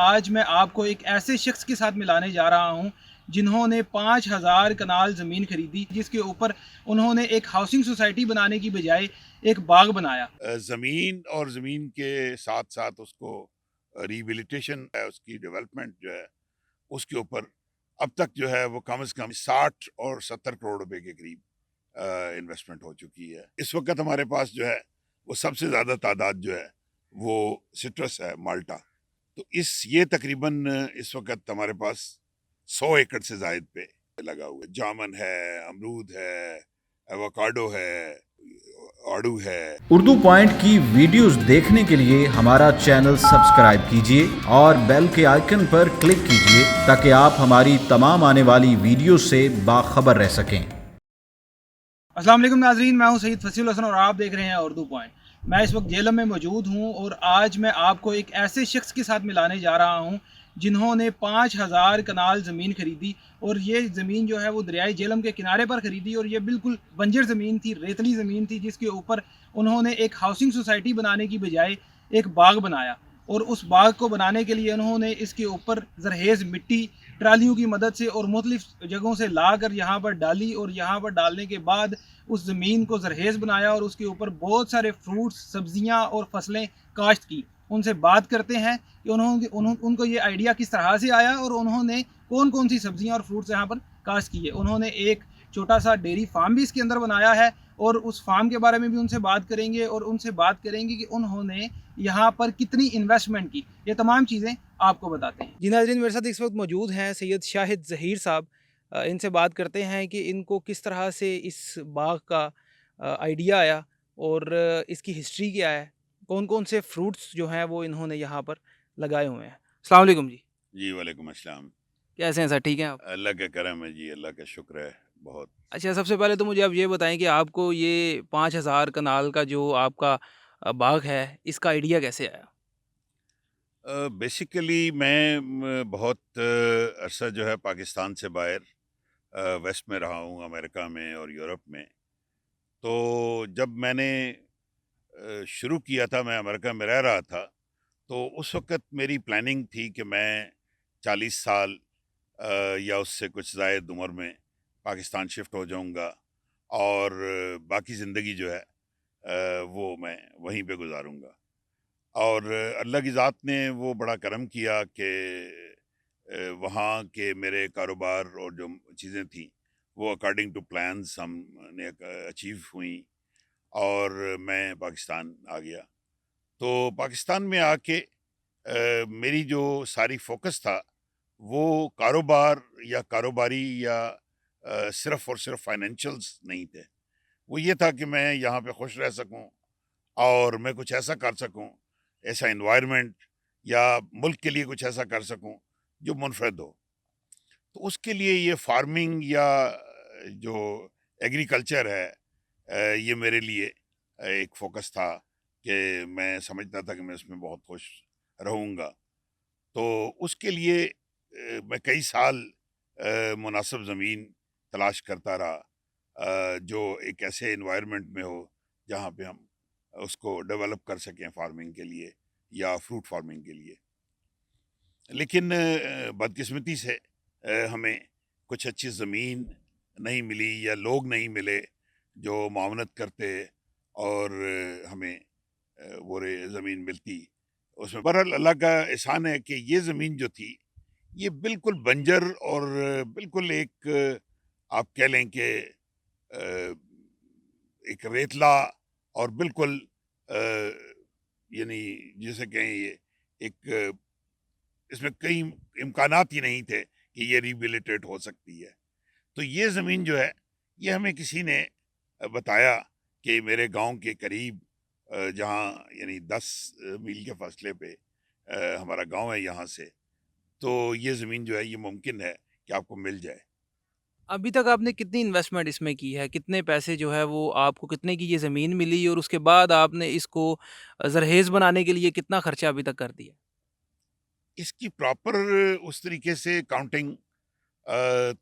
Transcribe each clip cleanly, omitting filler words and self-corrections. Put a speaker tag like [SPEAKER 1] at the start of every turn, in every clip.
[SPEAKER 1] آج میں آپ کو ایک ایسے شخص کے ساتھ ملانے جا رہا ہوں جنہوں نے 5,000 کنال زمین خریدی، جس کے اوپر انہوں نے ایک ہاؤسنگ سوسائٹی بنانے کی بجائے ایک باغ بنایا۔
[SPEAKER 2] زمین اور زمین کے ساتھ ساتھ اس کو ریبیلیٹیشن ہے، اس کی ڈیولپمنٹ جو ہے اس کے اوپر اب تک جو ہے وہ کم از کم 60 اور 70 کروڑ روپے کے قریب انویسٹمنٹ ہو چکی ہے۔ اس وقت ہمارے پاس جو ہے وہ سب سے زیادہ تعداد جو ہے وہ سٹرس ہے، مالٹا۔ تو یہ تقریباً اس وقت ہمارے پاس 100 ایکڑ سے زائد پہ لگا ہوا ہے۔ جامن ہے، امرود ہے، ایووکاڈو ہے، آڑو ہے۔
[SPEAKER 3] اردو پوائنٹ کی ویڈیوز دیکھنے کے لیے ہمارا چینل سبسکرائب کیجیے اور بیل کے آئیکن پر کلک کیجیے تاکہ آپ ہماری تمام آنے والی ویڈیوز سے باخبر رہ سکیں۔
[SPEAKER 1] السلام علیکم ناظرین، میں ہوں سید فصیح الحسن اور آپ دیکھ رہے ہیں اردو پوائنٹ۔ میں اس وقت جیلم میں موجود ہوں اور آج میں آپ کو ایک ایسے شخص کے ساتھ ملانے جا رہا ہوں جنہوں نے 5,000 کنال زمین خریدی، اور یہ زمین جو ہے وہ دریائے جیلم کے کنارے پر خریدی، اور یہ بالکل بنجر زمین تھی، ریتلی زمین تھی، جس کے اوپر انہوں نے ایک ہاؤسنگ سوسائٹی بنانے کی بجائے ایک باغ بنایا۔ اور اس باغ کو بنانے کے لیے انہوں نے اس کے اوپر زرخیز مٹی ٹرالیوں کی مدد سے اور مختلف جگہوں سے لا کر یہاں پر ڈالی، اور یہاں پر ڈالنے کے بعد اس زمین کو زرخیز بنایا اور اس کے اوپر بہت سارے فروٹس، سبزیاں اور فصلیں کاشت کی۔ ان سے بات کرتے ہیں کہ ان کو یہ آئیڈیا کس طرح سے آیا اور انہوں نے کون کون سی سبزیاں اور فروٹس یہاں پر کاشت کیے۔ انہوں نے ایک چھوٹا سا ڈیری فارم بھی اس کے اندر بنایا ہے، اور اس فارم کے بارے میں بھی ان سے بات کریں گے، اور ان سے بات کریں گے کہ انہوں نے یہاں پر کتنی انویسٹمنٹ کی۔ یہ تمام چیزیں آپ کو بتاتے ہیں۔ جی ناظرین، میرے ساتھ اس وقت موجود ہیں سید شاہد ظہیر صاحب۔ ان سے بات کرتے ہیں کہ ان کو کس طرح سے اس باغ کا آئیڈیا آیا، اور اس کی ہسٹری کیا ہے، کون کون سے فروٹس جو ہیں وہ انہوں نے یہاں پر لگائے ہوئے ہیں۔ السلام علیکم جی۔
[SPEAKER 2] جی وعلیکم السلام۔
[SPEAKER 1] کیسے ہیں سر؟ ٹھیک ہیں آپ؟
[SPEAKER 2] اللہ کا کرم ہے جی، اللہ کا شکر ہے بہت۔
[SPEAKER 1] اچھا، سب سے پہلے تو مجھے آپ یہ بتائیں کہ آپ کو یہ 5,000 کنال کا جو آپ کا باغ ہے، اس کا آئیڈیا کیسے آیا؟
[SPEAKER 2] بیسیکلی میں بہت عرصہ جو ہے پاکستان سے باہر ویسٹ میں رہا ہوں، امریکہ میں اور یورپ میں۔ تو جب میں نے شروع کیا تھا، میں امریکہ میں رہ رہا تھا، تو اس وقت میری پلاننگ تھی کہ میں 40 سال یا اس سے کچھ زائد عمر میں پاکستان شفٹ ہو جاؤں گا، اور باقی زندگی جو ہے وہ میں وہیں پہ گزاروں گا۔ اور اللہ کی ذات نے وہ بڑا کرم کیا کہ وہاں کے میرے کاروبار اور جو چیزیں تھیں وہ اکارڈنگ ٹو پلانس ہم نے اچیو ہوئیں، اور میں پاکستان آ گیا۔ تو پاکستان میں آ کے میری جو ساری فوکس تھا وہ کاروبار یا کاروباری یا صرف اور صرف فائنینشلز نہیں تھے۔ وہ یہ تھا کہ میں یہاں پہ خوش رہ سکوں، اور میں کچھ ایسا کر سکوں، ایسا انوائرمنٹ یا ملک کے لیے کچھ ایسا کر سکوں جو منفرد ہو۔ تو اس کے لیے یہ فارمنگ یا جو ایگریکلچر ہے یہ میرے لیے ایک فوکس تھا کہ میں سمجھتا تھا کہ میں اس میں بہت خوش رہوں گا۔ تو اس کے لیے میں کئی سال مناسب زمین تلاش کرتا رہا جو ایک ایسے انوائرمنٹ میں ہو جہاں پہ ہم اس کو ڈیولپ کر سکیں فارمنگ کے لیے یا فروٹ فارمنگ کے لیے۔ لیکن بدقسمتی سے ہمیں کچھ اچھی زمین نہیں ملی یا لوگ نہیں ملے جو معاونت کرتے اور ہمیں وہ زمین ملتی اس میں۔ بہرحال اللہ کا احسان ہے کہ یہ زمین جو تھی یہ بالکل بنجر اور بالکل ایک آپ کہہ لیں کہ ایک ریتلا، اور بالکل یعنی جسے کہیں یہ ایک اس میں کئی امکانات ہی نہیں تھے کہ یہ ریبیلیٹیٹ ہو سکتی ہے۔ تو یہ زمین جو ہے یہ ہمیں کسی نے بتایا کہ میرے گاؤں کے قریب جہاں یعنی 10 میل کے فاصلے پہ ہمارا گاؤں ہے یہاں سے، تو یہ زمین جو ہے یہ ممکن ہے کہ آپ کو مل جائے۔
[SPEAKER 1] ابھی تک آپ نے کتنی انویسٹمنٹ اس میں کی ہے؟ کتنے پیسے جو ہے وہ آپ کو کتنے کی یہ زمین ملی، اور اس کے بعد آپ نے اس کو زرخیز بنانے کے لیے کتنا خرچہ ابھی تک کر دیا؟
[SPEAKER 2] اس کی پراپر اس طریقے سے کاؤنٹنگ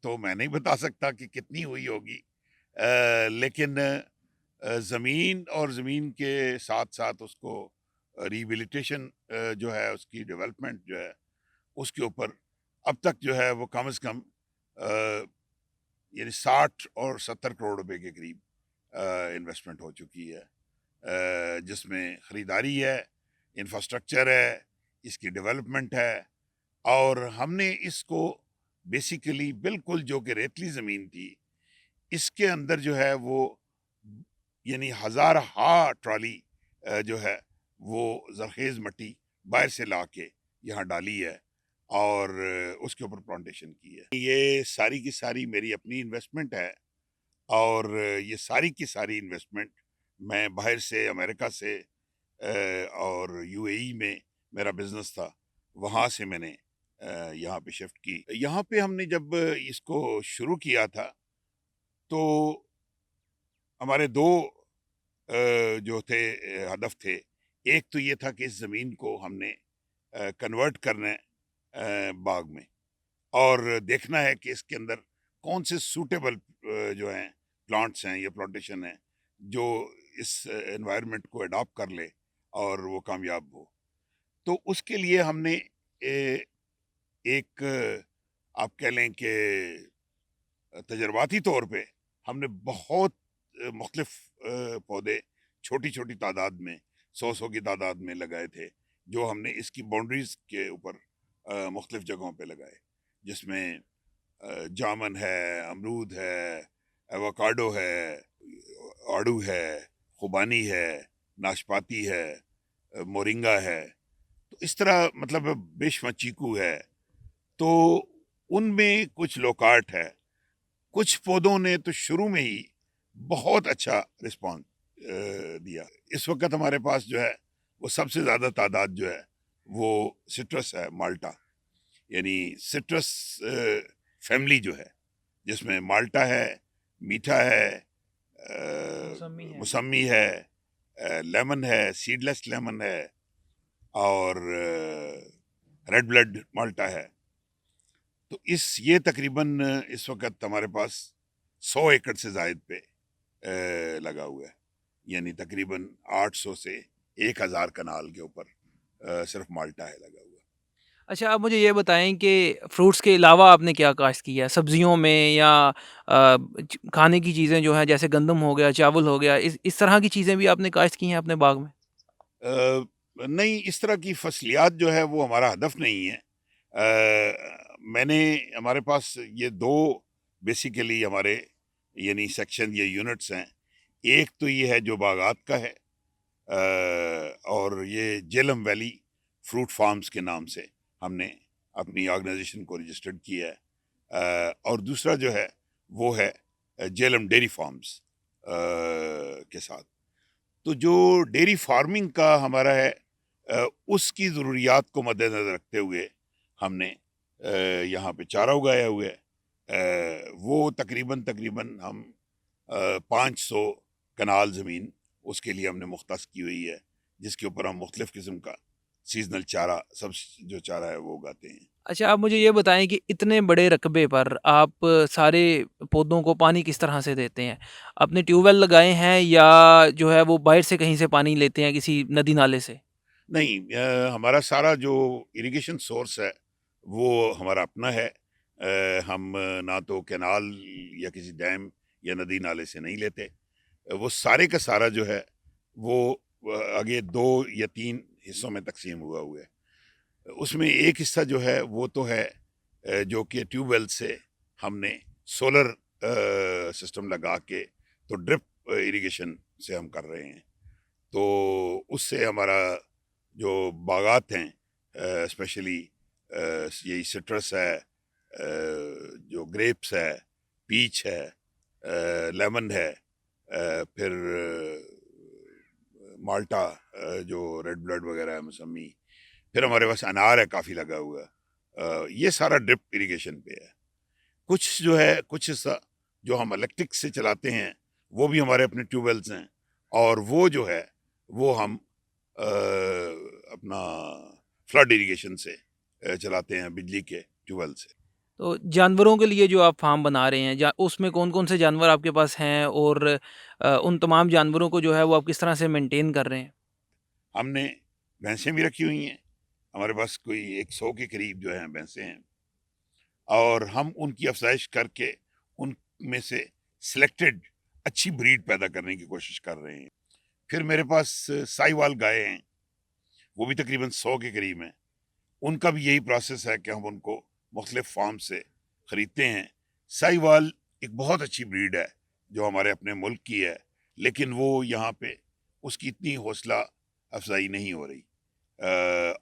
[SPEAKER 2] تو میں نہیں بتا سکتا کہ کتنی ہوئی ہوگی، لیکن زمین اور زمین کے ساتھ ساتھ اس کو ریبیلیٹیشن جو ہے اس کی ڈیولپمنٹ جو ہے اس کے اوپر اب تک جو ہے وہ کم از کم یعنی 60 اور 70 کروڑ روپے کے قریب انویسٹمنٹ ہو چکی ہے، جس میں خریداری ہے، انفراسٹرکچر ہے، اس کی ڈیولپمنٹ ہے، اور ہم نے اس کو بیسیکلی بالکل جو کہ ریتلی زمین تھی اس کے اندر جو ہے وہ یعنی ہزارہا ٹرالی جو ہے وہ زرخیز مٹی باہر سے لا کے یہاں ڈالی ہے اور اس کے اوپر پلانٹیشن کی ہے۔ یہ ساری کی ساری میری اپنی انویسٹمنٹ ہے، اور یہ ساری کی ساری انویسٹمنٹ میں باہر سے امریکہ سے اور یو اے ای میں میرا بزنس تھا، وہاں سے میں نے یہاں پہ شفٹ کی۔ یہاں پہ ہم نے جب اس کو شروع کیا تھا تو ہمارے دو جو تھے ہدف تھے۔ ایک تو یہ تھا کہ اس زمین کو ہم نے کنورٹ کرنا ہے باغ میں، اور دیکھنا ہے کہ اس کے اندر کون سے سوٹیبل جو ہیں پلانٹس ہیں یا پلانٹیشن ہیں جو اس انوائرمنٹ کو اڈاپٹ کر لے اور وہ کامیاب ہو۔ تو اس کے لیے ہم نے ایک آپ کہہ لیں کہ تجرباتی طور پہ ہم نے بہت مختلف پودے چھوٹی چھوٹی تعداد میں 100 کی تعداد میں لگائے تھے، جو ہم نے اس کی باؤنڈریز کے اوپر مختلف جگہوں پہ لگائے، جس میں جامن ہے، امرود ہے، ایووکاڈو ہے، آڑو ہے، خوبانی ہے، ناشپاتی ہے، مورنگا ہے، تو اس طرح مطلب بیشمہ چیکو ہے۔ تو ان میں کچھ لوکارٹ ہے، کچھ پودوں نے تو شروع میں ہی بہت اچھا رسپانس دیا۔ اس وقت ہمارے پاس جو ہے وہ سب سے زیادہ تعداد جو ہے وہ سٹرس ہے، مالٹا، یعنی سٹرس فیملی جو ہے، جس میں مالٹا ہے، میٹھا ہے، موسمی ہے، لیمن ہے، سیڈ لیس لیمن ہے، اور ریڈ بلڈ مالٹا ہے۔ تو یہ تقریباً اس وقت ہمارے پاس 100 ایکڑ سے زائد پہ لگا ہوا ہے، یعنی تقریباً 800 سے 1000 کنال کے اوپر صرف مالٹا ہے لگا ہوا۔
[SPEAKER 4] اچھا، آپ مجھے یہ بتائیں کہ فروٹس کے علاوہ آپ نے کیا کاشت کی ہے؟ سبزیوں میں یا کھانے کی چیزیں جو ہیں جیسے گندم ہو گیا، چاول ہو گیا، اس طرح کی چیزیں بھی آپ نے کاشت کی ہیں اپنے باغ میں؟
[SPEAKER 2] نہیں، اس طرح کی فصلیات جو ہے وہ ہمارا ہدف نہیں ہے۔ ہمارے پاس یہ دو بیسیکلی ہمارے یعنی سیکشن یا یونٹس ہیں۔ ایک تو یہ ہے جو باغات کا ہے، اور یہ جیلم ویلی فروٹ فارمز کے نام سے ہم نے اپنی آرگنائزیشن کو رجسٹرڈ کیا ہے، اور دوسرا جو ہے وہ ہے جیلم ڈیری فارمز کے ساتھ۔ تو جو ڈیری فارمنگ کا ہمارا ہے اس کی ضروریات کو مد نظر رکھتے ہوئے ہم نے یہاں پہ چارہ اگایا ہوا ہے۔ وہ تقریباً ہم 500 کنال زمین اس کے لیے ہم نے مختص کی ہوئی ہے، جس کے اوپر ہم مختلف قسم کا سیزنل چارہ جو چارہ ہے وہ اگاتے ہیں۔
[SPEAKER 4] اچھا، آپ مجھے یہ بتائیں کہ اتنے بڑے رقبے پر آپ سارے پودوں کو پانی کس طرح سے دیتے ہیں؟ اپنے ٹیوب ویل لگائے ہیں یا جو ہے وہ باہر سے کہیں سے پانی لیتے ہیں کسی ندی نالے سے؟
[SPEAKER 2] نہیں، ہمارا سارا جو اریگیشن سورس ہے وہ ہمارا اپنا ہے۔ ہم نہ تو کینال یا کسی ڈیم یا ندی نالے سے نہیں لیتے۔ وہ سارے کا سارا جو ہے وہ آگے 2 یا 3 حصوں میں تقسیم ہوا ہے۔ اس میں ایک حصہ جو ہے وہ تو ہے جو کہ ٹیوب ویل سے ہم نے سولر سسٹم لگا کے تو ڈرپ اریگیشن سے ہم کر رہے ہیں۔ تو اس سے ہمارا جو باغات ہیں اسپیشلی یہی سٹرس ہے، جو گریپس ہے، پیچ ہے، لیمن ہے، پھر مالٹا جو ریڈ بلڈ وغیرہ ہے، موسمی، پھر ہمارے پاس انار ہے کافی لگا ہوا ہے۔ یہ سارا ڈرپ اریگیشن پہ ہے۔ کچھ حصہ جو ہم الیکٹرک سے چلاتے ہیں وہ بھی ہمارے اپنے ٹیوب ویلز ہیں، اور وہ جو ہے وہ ہم اپنا فلڈ اریگیشن سے چلاتے ہیں، بجلی کے ٹیوب ویل سے۔
[SPEAKER 4] تو جانوروں کے لیے جو آپ فارم بنا رہے ہیں اس میں کون کون سے جانور آپ کے پاس ہیں، اور ان تمام جانوروں کو جو ہے وہ آپ کس طرح سے مینٹین کر رہے ہیں؟
[SPEAKER 2] ہم نے بھینسیں بھی رکھی ہوئی ہیں، ہمارے پاس کوئی 100 کے قریب جو ہیں بھینسیں ہیں، اور ہم ان کی افزائش کر کے ان میں سے سلیکٹڈ اچھی بریڈ پیدا کرنے کی کوشش کر رہے ہیں۔ پھر میرے پاس ساہیوال گائے ہیں، وہ بھی تقریباً 100 کے قریب ہیں۔ ان کا بھی یہی پروسیس ہے کہ ہم ان کو مختلف فارم سے خریدتے ہیں۔ ساہیوال ایک بہت اچھی بریڈ ہے جو ہمارے اپنے ملک کی ہے، لیکن وہ یہاں پہ اس کی اتنی حوصلہ افزائی نہیں ہو رہی،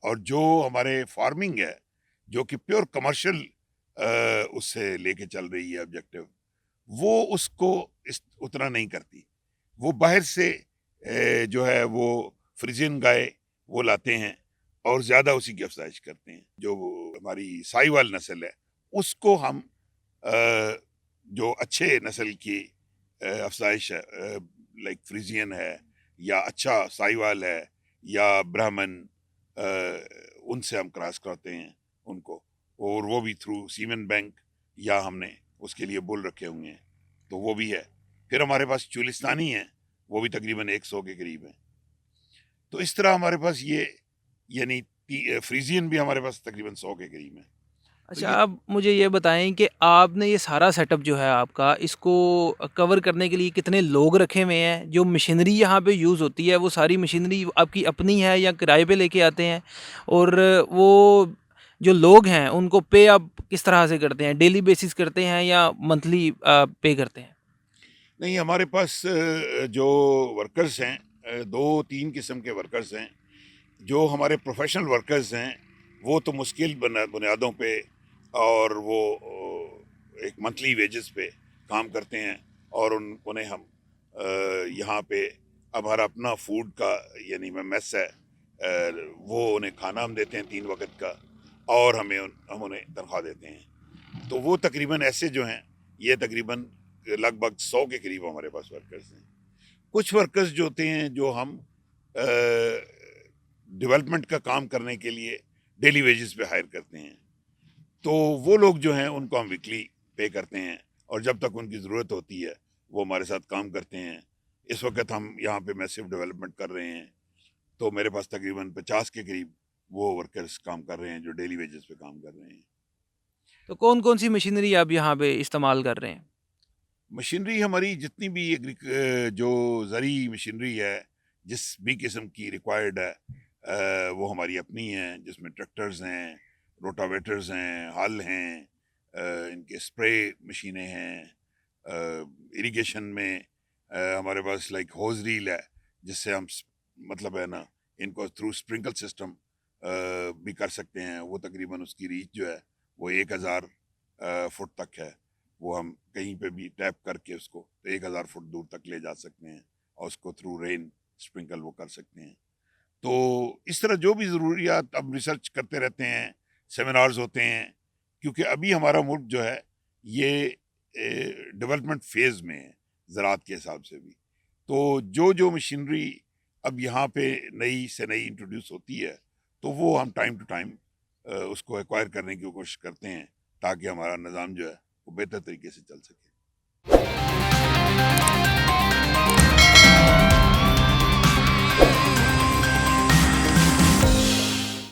[SPEAKER 2] اور جو ہمارے فارمنگ ہے جو کہ پیور کمرشل اس سے لے کے چل رہی ہے آبجیکٹو، وہ اس کو اتنا نہیں کرتی۔ وہ باہر سے جو ہے وہ فریزین گائے وہ لاتے ہیں اور زیادہ اسی کی افزائش کرتے ہیں۔ جو ہماری ساہیوال نسل ہے اس کو ہم جو اچھے نسل کی افزائش ہے، لائک فریزین ہے یا اچھا ساہیوال ہے یا برہمن، ان سے ہم کراس کرتے ہیں ان کو، اور وہ بھی تھرو سیمن بینک یا ہم نے اس کے لیے بل رکھے ہوئے ہیں، تو وہ بھی ہے۔ پھر ہمارے پاس چولستانی ہیں، وہ بھی تقریباً 100 کے قریب ہیں۔ تو اس طرح ہمارے پاس یہ یعنی فریزین بھی ہمارے پاس تقریباً 100 کے قریب ہیں۔
[SPEAKER 4] اچھا، اب مجھے یہ بتائیں کہ آپ نے یہ سارا سیٹ اپ جو ہے آپ کا، اس کو کور کرنے کے لیے کتنے لوگ رکھے ہوئے ہیں؟ جو مشینری یہاں پہ یوز ہوتی ہے وہ ساری مشینری آپ کی اپنی ہے یا کرائے پہ لے کے آتے ہیں؟ اور وہ جو لوگ ہیں ان کو پے آپ کس طرح سے کرتے ہیں؟ ڈیلی بیسس کرتے ہیں یا منتھلی پے کرتے ہیں؟
[SPEAKER 2] نہیں، ہمارے پاس جو ورکرز ہیں 2-3 قسم کے ورکرز ہیں۔ جو ہمارے پروفیشنل ورکرز ہیں وہ تو مشکل بنیادوں پہ اور وہ ایک منتھلی ویجز پہ کام کرتے ہیں، اور انہیں ہم یہاں پہ ہمارا اپنا فوڈ کا یعنی میس ہے، وہ انہیں کھانا ہم دیتے ہیں 3 وقت کا، اور ہم انہیں تنخواہ دیتے ہیں۔ تو وہ تقریباً ایسے جو ہیں یہ تقریباً لگ بھگ 100 کے قریب ہمارے پاس ورکرز ہیں۔ کچھ ورکرز جو ہوتے ہیں جو ہم ڈیولپمنٹ کا کام کرنے کے لیے ڈیلی ویجز پہ ہائر کرتے ہیں، تو وہ لوگ جو ہیں ان کو ہم ویکلی پے کرتے ہیں، اور جب تک ان کی ضرورت ہوتی ہے وہ ہمارے ساتھ کام کرتے ہیں۔ اس وقت ہم یہاں پہ میسو ڈیولپمنٹ کر رہے ہیں، تو میرے پاس تقریباً 50 کے قریب وہ ورکرز کام کر رہے ہیں جو ڈیلی ویجز پہ کام کر رہے ہیں۔
[SPEAKER 4] تو کون کون سی مشینری آپ یہاں پہ استعمال کر رہے ہیں؟
[SPEAKER 2] مشینری ہماری جتنی بھی جو زرعی مشینری ہے جس بھی قسم کی ریکوائرڈ ہے وہ ہماری اپنی ہیں، جس میں ٹریکٹرز ہیں، روٹاویٹرز ہیں، ہل ہیں، ان کے اسپرے مشینیں ہیں، اریگیشن میں ہمارے پاس لائک ہوز ریل ہے جس سے ہم مطلب ہے نا ان کو تھرو اسپرنکل سسٹم بھی کر سکتے ہیں۔ وہ تقریباً اس کی ریچ جو ہے وہ 1000 فٹ تک ہے، وہ ہم کہیں پہ بھی ٹیپ کر کے اس کو 1000 فٹ دور تک لے جا سکتے ہیں، اور اس کو تھرو رین اسپرنکل وہ کر سکتے ہیں۔ تو اس طرح جو بھی ضروریات اب ریسرچ کرتے رہتے ہیں، سیمینارز ہوتے ہیں، کیونکہ ابھی ہمارا ملک جو ہے یہ ڈیولپمنٹ فیز میں ہے زراعت کے حساب سے بھی، تو جو مشینری اب یہاں پہ نئی سے نئی انٹروڈیوس ہوتی ہے تو وہ ہم ٹائم ٹو ٹائم اس کو ایکوائر کرنے کی کوشش کرتے ہیں تاکہ ہمارا نظام جو ہے وہ بہتر طریقے سے چل سکے۔